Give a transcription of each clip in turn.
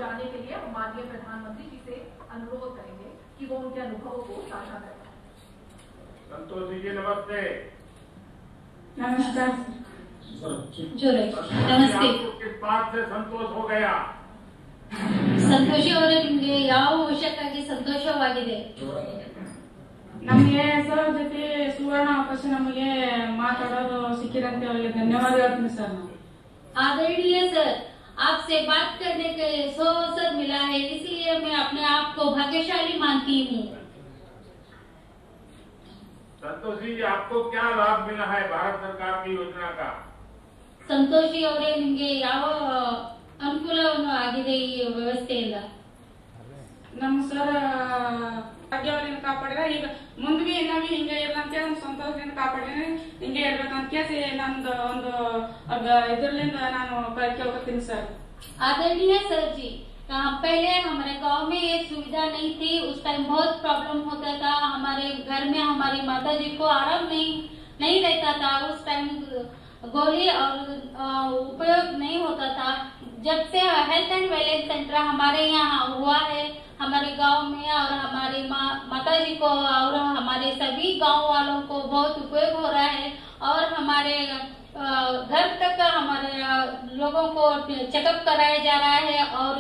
जाने के लिए माननीय प्रधानमंत्री जी से अनुरोध करेंगे कि वो उनके अनुभवों को साझा करें। संतोष जी नमस्ते। नमस्कार। नमस्ते। किस बात से संतोष हो गया? ಸಂತೋಷವರೇ ನಿಮಗೆ ಯಾವ ವಿಷಯಕ್ಕಾಗಿ ಸಂತೋಷವಾಗಿದೆ? ನಮಗೆ ಸರ್ ಜೊತೆ ಸುವರ್ಣ ಅವಕಾಶ ನಮಗೆ ಮಾತಾಡೋದು ಸಿಕ್ಕಿರಂತೆ ಅವರಿಗೆ ಧನ್ಯವಾದ ಹೇಳ್ತೀನಿ ಸರ್। आदरणीय सर, आपसे बात करने के अवसर मिला है, इसलिए मैं अपने आप को भाग्यशाली मानती हूँ। संतोष जी आपको क्या लाभ मिला है भारत सरकार की योजना का? ಸಂತೋಷಿ ಅವರೇ ನಿಮಗೆ ಯಾವ ಅನುಕೂಲವನ್ನು ಆಗಿದೆ ಈ ವ್ಯವಸ್ಥೆಯಿಂದ? ನಮ್ಮ ಸರ್ ಭಾಗ್ಯವಾಲಿನ ಕಾಪಾಡಿದ ಈಗ ಮುಂದೆ ನಾವು ಹಿಂಗೆ ಇರಂತ ಸಂತೋಷದಿಂದ ಕಾಪಾಡಿದ್ರೆ ಹಿಂಗೆ ಇರ್ಬೇಕಂತ ಕೇಸಿ ನಂದು ಒಂದು ಇದರಿಂದ ನಾನು ಕೇಳ್ಕೊತೀನಿ ಸರ್। आदरणीय सर जी, पहले हमारे गांव में ये सुविधा नहीं थी, उस टाइम बहुत प्रॉब्लम होता था, हमारे घर में हमारी माता जी को आराम नहीं रहता था, उस टाइम गोली और उपयोग नहीं होता था। जब से हेल्थ एंड वेलनेस सेंटर हमारे यहाँ हुआ है हमारे गांव में, और हमारी माता जी को और हमारे सभी गांव वालों को बहुत उपयोग हो रहा है, और हमारे घर तक हमारे लोगों को चेकअप कराया जा रहा है और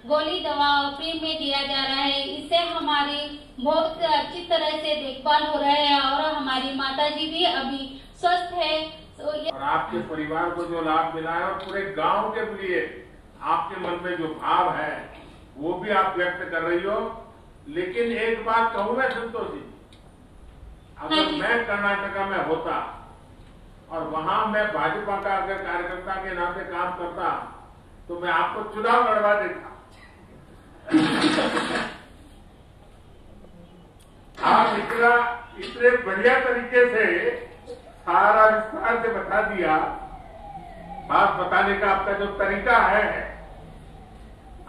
गोली दवा फ्री में दिया जा रहा है। इससे हमारी बहुत अच्छी तरह से देखभाल हो रहा है और हमारी माता जी भी अभी स्वस्थ है। और आपके परिवार को जो लाभ मिला है और पूरे गांव के लिए आपके मन में जो भाव है वो भी आप व्यक्त कर रही हो। लेकिन एक बात कहूँ मैं संतोष जी, अगर मैं कर्नाटका में होता और वहां मैं भाजपा का अगर कार्यकर्ता के नाते काम करता तो मैं आपको चुनाव लड़वा देता। आप इतने बढ़िया तरीके से सारा विस्तार से बता दिया। बात बताने का आपका जो तरीका है,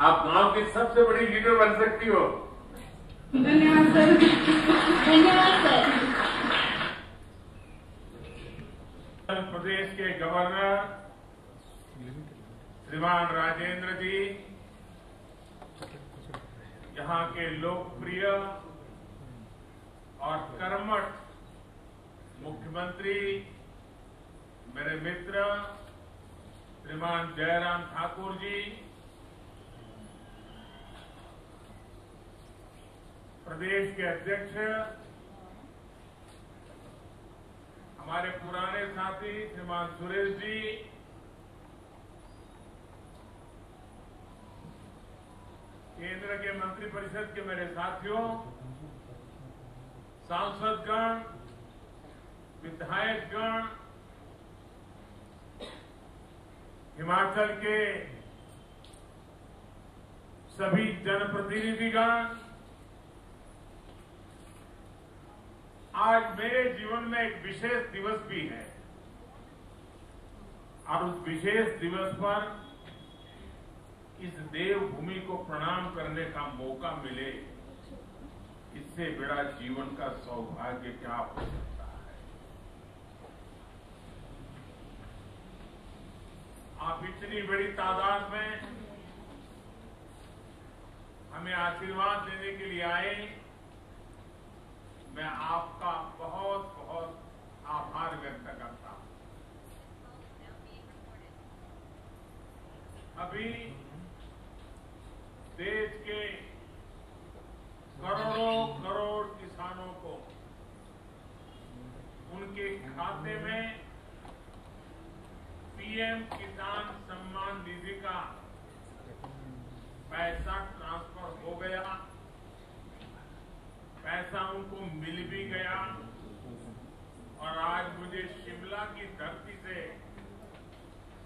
आप गांव की सबसे बड़ी लीडर बन सकती हो। धन्यवाद सर। धन्यवाद सर। प्रदेश के गवर्नर श्रीमान राजेंद्र जी, यहाँ के लोकप्रिय और कर्मठ मुख्यमंत्री मेरे मित्र श्रीमान जयराम ठाकुर जी, प्रदेश के अध्यक्ष हमारे पुराने साथी श्रीमान सुरेश जी, केंद्र के मंत्रिपरिषद के मेरे साथियों, सांसदगण, विधायकगण, हिमाचल के सभी जनप्रतिनिधिगण, आज मेरे जीवन में एक विशेष दिवस भी है और उस विशेष दिवस पर इस देवभूमि को प्रणाम करने का मौका मिले, इससे बड़ा जीवन का सौभाग्य क्या हो सकता है। आप इतनी बड़ी तादाद में हमें आशीर्वाद देने के लिए आए, मैं आपका बहुत बहुत आभार व्यक्त करता हूं। अभी देश के करोड़ों करोड़ किसानों को उनके खाते में पीएम किसान सम्मान निधि का पैसा ट्रांसफर हो गया, पैसा उनको मिल भी गया। और आज मुझे शिमला की धरती से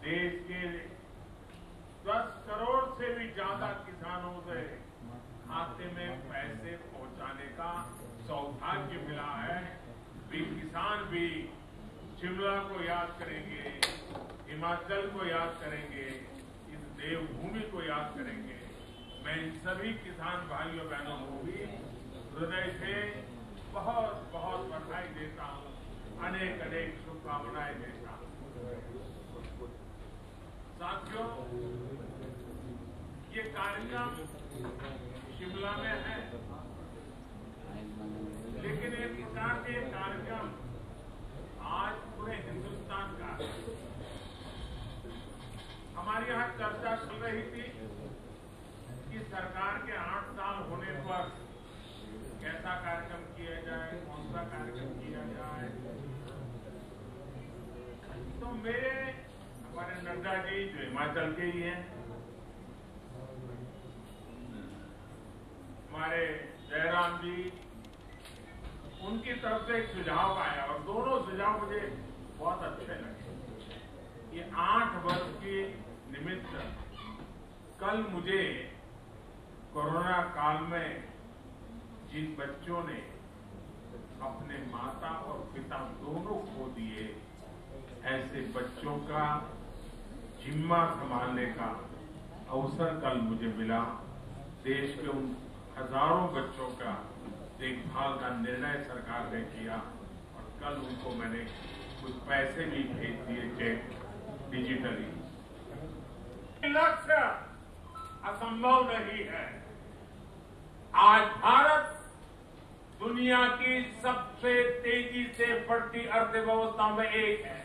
देश के 10 करोड़ से भी ज्यादा किसानों से खाते में पैसे पहुंचाने का सौभाग्य मिला है। वे किसान भी शिमला को याद करेंगे, हिमाचल को याद करेंगे, इस देवभूमि को याद करेंगे। मैं इन सभी किसान भाइयों बहनों को भी हृदय से बहुत बहुत बधाई देता हूं, अनेक अनेक शुभकामनाएं देता हूं। साथियों, ये कार्य कार्यक्रम शिमला में है, लेकिन एक प्रकार से कार्यक्रम आज पूरे हिंदुस्तान का है। हमारे यहाँ चर्चा चल रही थी कि सरकार के 8 साल होने पर कैसा कार्यक्रम किया जाए, कौन सा कार्यक्रम किया जाए। तो हमारे नड्डा जी जो हिमाचल के ही हैं, हमारे जयराम जी, उनकी तरफ से एक सुझाव आया और दोनों सुझाव मुझे बहुत अच्छे लगे। ये 8 वर्ष के निमित्त कल मुझे कोरोना काल में जिन बच्चों ने अपने माता और पिता दोनों खो दिए, ऐसे बच्चों का जिम्मा संभालने का अवसर कल मुझे मिला। देश के उन हजारों बच्चं का देखभाल का निर्णय सरकार ने किया और कल उनको मैंने कुछ पैसे भी भेज दिए, चेक डिजिटली। लक्ष्य असंभव नहीं है। आज भारत दुनिया की सबसे तेजी से बढ़ती अर्थव्यवस्थाओं में एक है।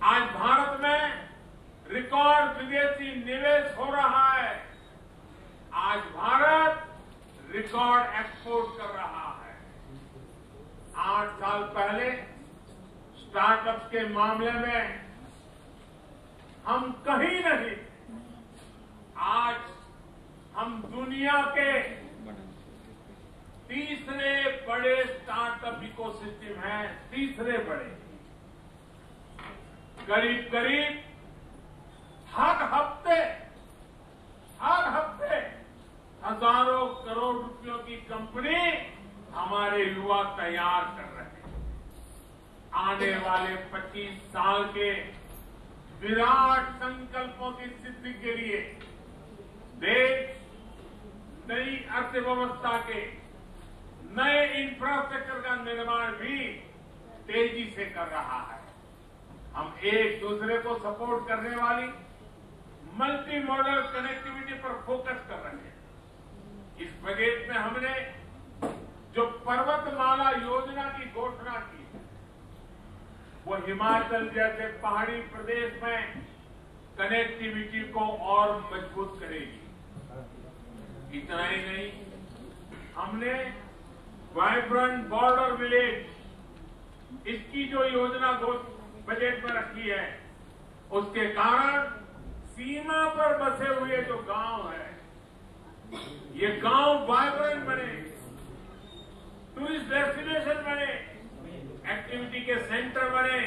आज भारत में रिकॉर्ड विदेशी निवेश हो रहा है। आज भारत रिकॉर्ड एक्सपोर्ट कर रहा है। 8 साल पहले स्टार्टअप्स के मामले में हम कहीं नहीं। आज हम दुनिया के तीसरे बड़े स्टार्टअप इकोसिस्टम हैं, तीसरे बड़े। करीब करीब हर हफ्ते हजारों करोड़ रुपयों की कंपनी हमारे युवा तैयार कर रहे हैं। आने वाले 25 साल के विराट संकल्पों की सिद्धि के लिए देश नई अर्थव्यवस्था के नए इंफ्रास्ट्रक्चर का निर्माण भी तेजी से कर रहा है। हम एक दूसरे को सपोर्ट करने वाली मल्टी मॉडल कनेक्टिविटी पर फोकस कर रहे हैं। इस बजट में हमने जो पर्वतमाला योजना की घोषणा की, वो हिमाचल जैसे पहाड़ी प्रदेश में कनेक्टिविटी को और मजबूत करेगी। इतना ही नहीं, हमने वाइब्रेंट बॉर्डर विलेज, इसकी जो योजना बजट में रखी है, उसके कारण सीमा पर बसे हुए जो गांव है, ये गांव वाइब्रेंट बने, टूरिस्ट डेस्टिनेशन बने, एक्टिविटी के सेंटर बने।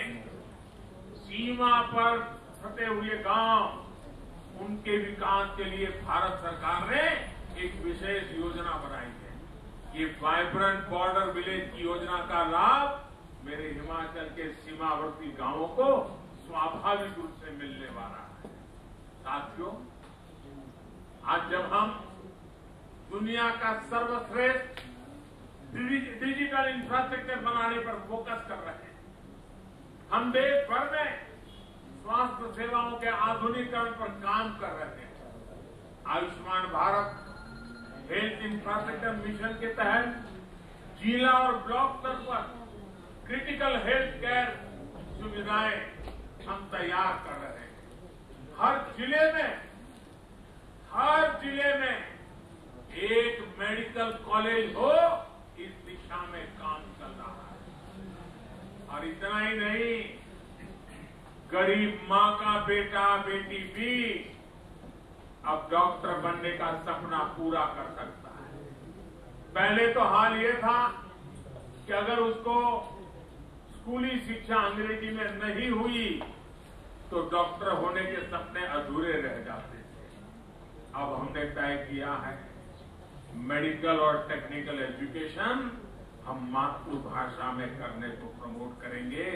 सीमा पर फंसे हुए गांव, उनके विकास के लिए भारत सरकार ने एक विशेष योजना बनाई है। ये वाइब्रेंट बॉर्डर विलेज की योजना का लाभ मेरे हिमाचल के सीमावर्ती गांवों को स्वाभाविक रूप से मिलने वाला है। साथियों, आज जब हम दुनिया का सर्वश्रेष्ठ डिजिटल इंफ्रास्ट्रक्चर बनाने पर फोकस कर रहे हैं, हम देश भर में स्वास्थ्य सेवाओं के आधुनिकीकरण पर काम कर रहे हैं। Ayushman Bharat health infrastructure mission के तहत जिला और ब्लॉक स्तर पर क्रिटिकल हेल्थ केयर सुविधाएं हम तैयार कर रहे हैं। हर जिले में एक मेडिकल कॉलेज हो, इस दिशा में काम चल रहा है। और इतना ही नहीं, गरीब मां का बेटा बेटी भी अब डॉक्टर बनने का सपना पूरा कर सकता है। पहले तो हाल ये था कि अगर उसको स्कूली शिक्षा अंग्रेजी में नहीं हुई तो डॉक्टर होने के सपने अधूरे रह जाते थे। अब हमने तय किया है, मेडिकल और टेक्निकल एजुकेशन हम मातृभाषा में करने को प्रमोट करेंगे,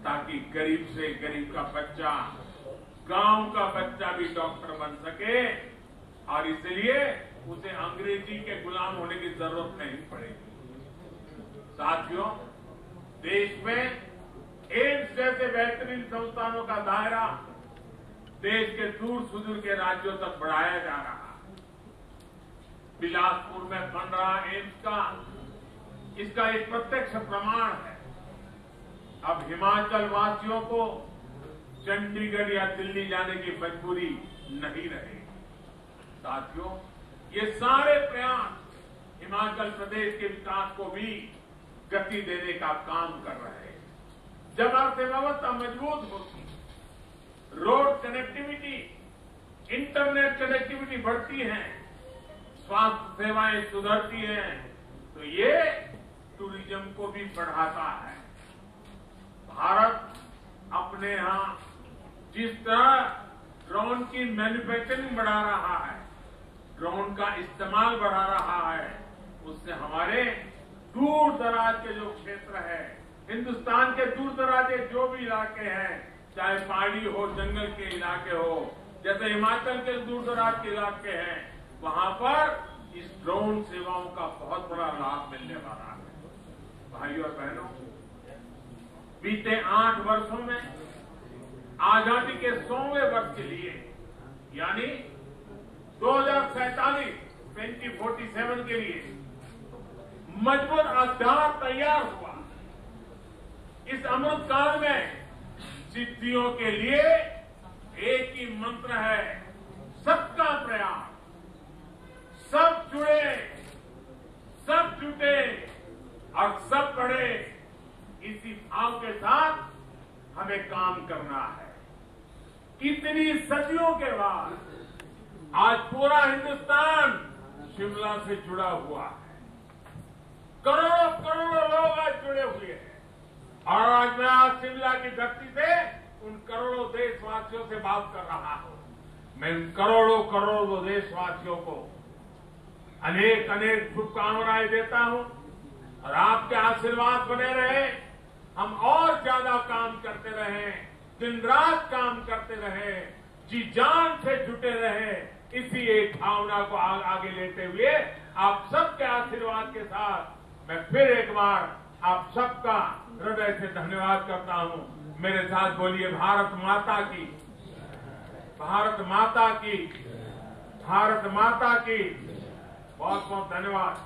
ताकि गरीब से गरीब का बच्चा, गांव का बच्चा भी डॉक्टर बन सके और इसलिए उसे अंग्रेजी के गुलाम होने की जरूरत नहीं पड़ेगी। साथियों, देश में एम्स जैसे बेहतरीन संस्थानों का दायरा देश के दूर सुदूर के राज्यों तक बढ़ाया जा रहा है। बिलासपुर में बन रहा एम्स का इसका एक प्रत्यक्ष प्रमाण है। अब हिमाचल वासियों को चंडीगढ़ या दिल्ली जाने की मजबूरी नहीं रहेगी। साथियों, ये सारे प्रयास हिमाचल प्रदेश के विकास को भी गति देने का काम कर रहे हैं। जब अर्थव्यवस्था मजबूत होती, रोड कनेक्टिविटी, इंटरनेट कनेक्टिविटी बढ़ती है, स्वास्थ्य सेवाएं सुधरती हैं, तो ये टूरिज्म को भी बढ़ाता है। भारत अपने यहां जिस तरह ड्रोन की मैन्युफैक्चरिंग बढ़ा रहा है, ड्रोन का इस्तेमाल बढ़ा रहा है, उससे हमारे दूर दराज के जो क्षेत्र है, हिंदुस्तान के दूर दराज के जो भी इलाके हैं, चाहे पहाड़ी हो, जंगल के इलाके हो, जैसे हिमाचल के दूर दराज के इलाके हैं, वहां पर इस ड्रोन सेवाओं का बहुत बड़ा लाभ मिलने वाला है। भाइयों और बहनों, बीते 8 वर्षों में आजादी के 100वें वर्ष के लिए यानी 2047 के लिए मजबूत आधार तैयार हुआ। इस अमृत काल में सिद्धियों के लिए एक ही मंत्र है, सबका प्रयास। सब जुड़े, सब जुटे और सब बढ़े, इसी भाव के साथ हमें काम करना है। इतनी सदियों के बाद आज पूरा हिंदुस्तान शिमला से जुड़ा हुआ है। करोड़ों करोड़ों लोग आज जुड़े हुए हैं और आज मैं आज शिमला की धरती से उन करोड़ों देशवासियों से बात कर रहा हूं। मैं उन करोड़ों करोड़ों देशवासियों को अनेक अनेक शुभकामनाएं देता हूं और आपके आशीर्वाद बने रहे, हम और ज्यादा काम करते रहे, दिन रात काम करते रहे, जी जान से जुटे रहे, इसी एक भावना को आगे लेते हुए आप सबके आशीर्वाद के साथ मैं फिर एक बार आप सबका हृदय से धन्यवाद करता हूं। मेरे साथ बोलिए, भारत माता की, भारत माता की, भारत माता की। बहुत बहुत धन्यवाद।